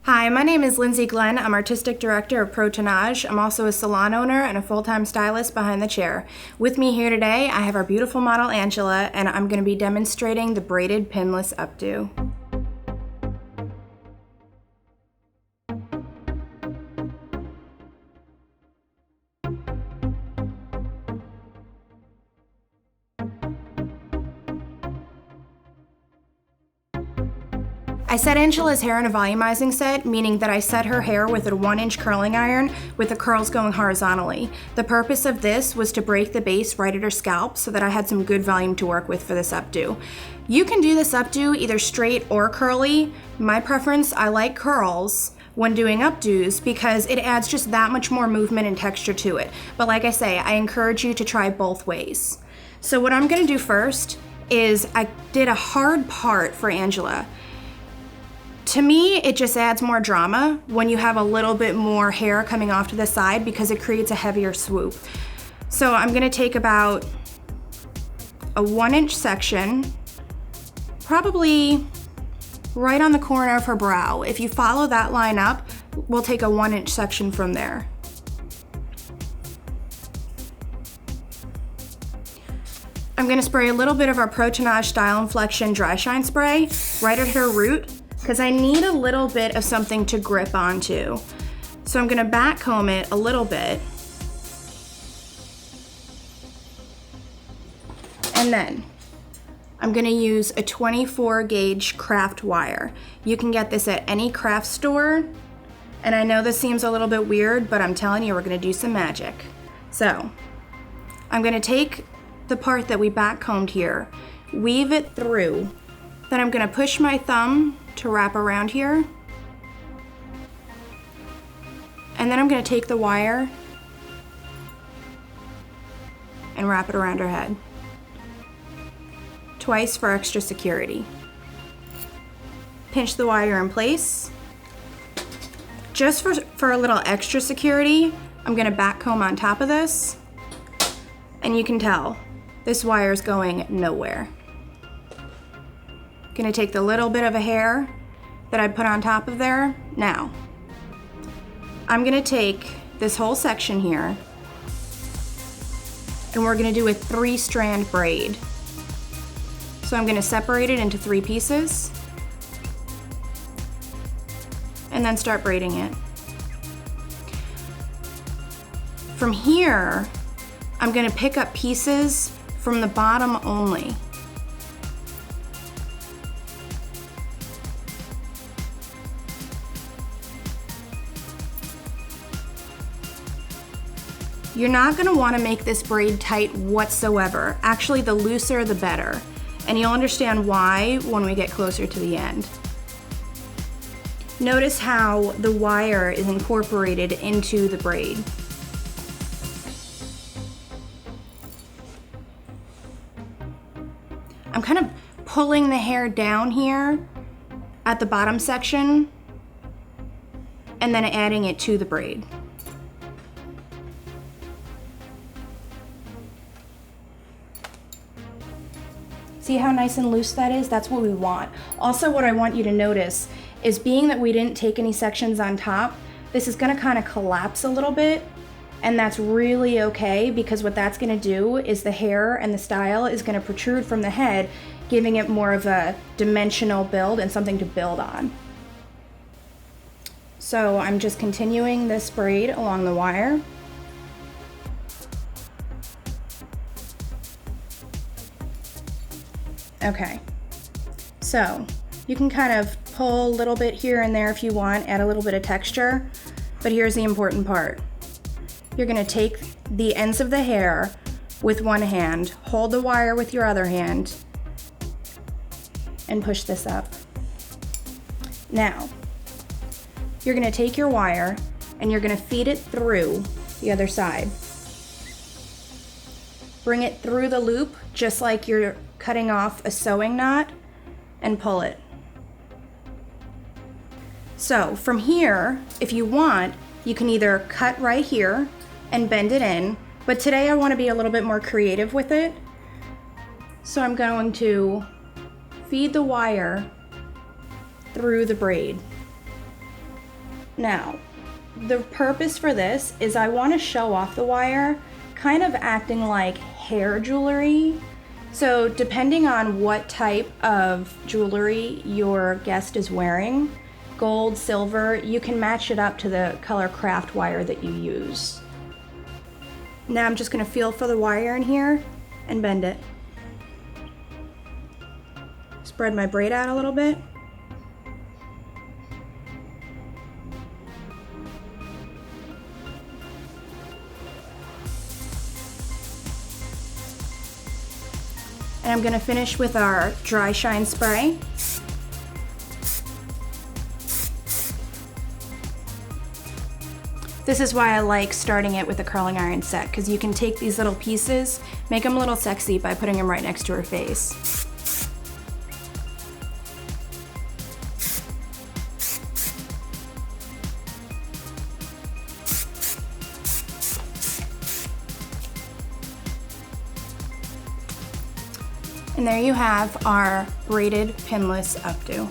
Hi, my name is Lindsey Glen. I'm Artistic Director of TENAJ. I'm also a salon owner and a full-time stylist behind the chair. With me here today, I have our beautiful model Angela, and I'm going to be demonstrating the Braided Pinless Updo. I set Angela's hair in a volumizing set, meaning that I set her hair with a 1-inch curling iron with the curls going horizontally. The purpose of this was to break the base right at her scalp so that I had some good volume to work with for this updo. You can do this updo either straight or curly. My preference, I like curls when doing updos because it adds just that much more movement and texture to it. But like I say, I encourage you to try both ways. So what I'm gonna do first is I did a hard part for Angela. To me, it just adds more drama when you have a little bit more hair coming off to the side because it creates a heavier swoop. So I'm gonna take about a 1-inch section, probably right on the corner of her brow. If you follow that line up, we'll take a 1-inch section from there. I'm gonna spray a little bit of our TENAJ Style Inflection Dry Shine Spray right at her root, because I need a little bit of something to grip onto. So I'm gonna back comb it a little bit. And then I'm gonna use a 24 gauge craft wire. You can get this at any craft store. And I know this seems a little bit weird, but I'm telling you, we're gonna do some magic. So I'm gonna take the part that we back combed here, weave it through, then I'm gonna push my thumb to wrap around here. And then I'm gonna take the wire and wrap it around her head. Twice for extra security. Pinch the wire in place. Just for a little extra security, I'm gonna back comb on top of this. And you can tell, this wire is going nowhere. Gonna take the little bit of a hair that I put on top of there. Now, I'm gonna take this whole section here and we're gonna do a 3-strand braid. So I'm gonna separate it into 3 pieces and then start braiding it. From here, I'm gonna pick up pieces from the bottom only. You're not gonna wanna make this braid tight whatsoever. Actually, the looser, the better. And you'll understand why when we get closer to the end. Notice how the wire is incorporated into the braid. I'm kind of pulling the hair down here at the bottom section and then adding it to the braid. See how nice and loose that is? That's what we want. Also, what I want you to notice is being that we didn't take any sections on top, this is gonna kind of collapse a little bit, and that's really okay because what that's gonna do is the hair and the style is gonna protrude from the head, giving it more of a dimensional build and something to build on. So I'm just continuing this braid along the wire. Okay, so you can kind of pull a little bit here and there if you want, add a little bit of texture, but here's the important part. You're gonna take the ends of the hair with one hand, hold the wire with your other hand, and push this up. Now, you're gonna take your wire and you're gonna feed it through the other side. Bring it through the loop, just like you're cutting off a sewing knot, and pull it. So from here, if you want, you can either cut right here and bend it in, but today I want to be a little bit more creative with it. So I'm going to feed the wire through the braid. Now, the purpose for this is I want to show off the wire, kind of acting like hair jewelry. So depending on what type of jewelry your guest is wearing, gold, silver, you can match it up to the color craft wire that you use. Now I'm just going to feel for the wire in here and bend it. Spread my braid out a little bit. And I'm going to finish with our dry shine spray. This is why I like starting it with a curling iron set, because you can take these little pieces, make them a little sexy by putting them right next to her face. And there you have our braided pinless updo.